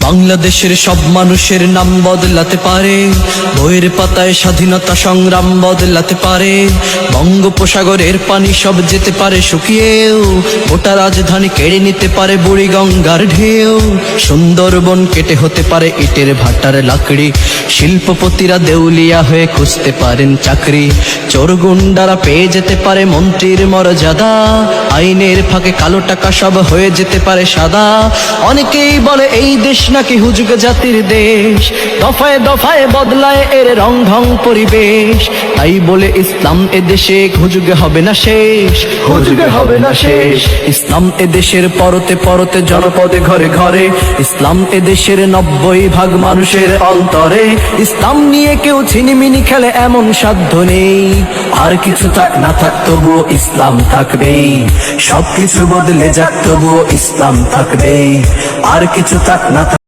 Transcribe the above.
বাংলাদেশের সব মানুষের নাম বদলাতে পারে, বইয়ের পাতায় স্বাধীনতা সংগ্রাম বদলাতে পারে। বঙ্গোপসাগরের পানি সব যেতে পারে শুকিয়েও, গোটা রাজধানী কেড়ে নিতে পারে বুড়ি গঙ্গার ঢেউ। সুন্দরবন কেটে হতে পারে ইটের ভাটার লাকড়ি, শিল্পপতিরা দেউলিয়া হয়ে খুঁজতে পারেন চাকরি। চোর গুন্ডারা পেয়ে যেতে পারে মন্ত্রীর মর্যাদা, আইনের ফাঁকে কালো টাকা সব হয়ে যেতে পারে সাদা। অনেকেই বলে এই দেশ নাকি হুজুগ জাতির দেশ, দফায় দফায় বদলায় এর রং ঢং পরিবেশ। তাই বলে ইসলাম এদেশে হুজুগে হবে না শেষ, হুজুগে হবে না শেষ। ইসলাম এদেশের পরতে পরতে জনপদে ঘরে ঘরে, ইসলাম এদেশের 90% মানুষের অন্তরে। ইসলাম নিয়ে কেউ ছিনিমিনি খেলে এমন সাধ্য নেই, আর কিছু থাক না থাক তবুও ইসলাম থাকবেই। সবকিছু বদলে যাক তবুও ইসলাম থাকবেই, আর কিছু থাক না থাক।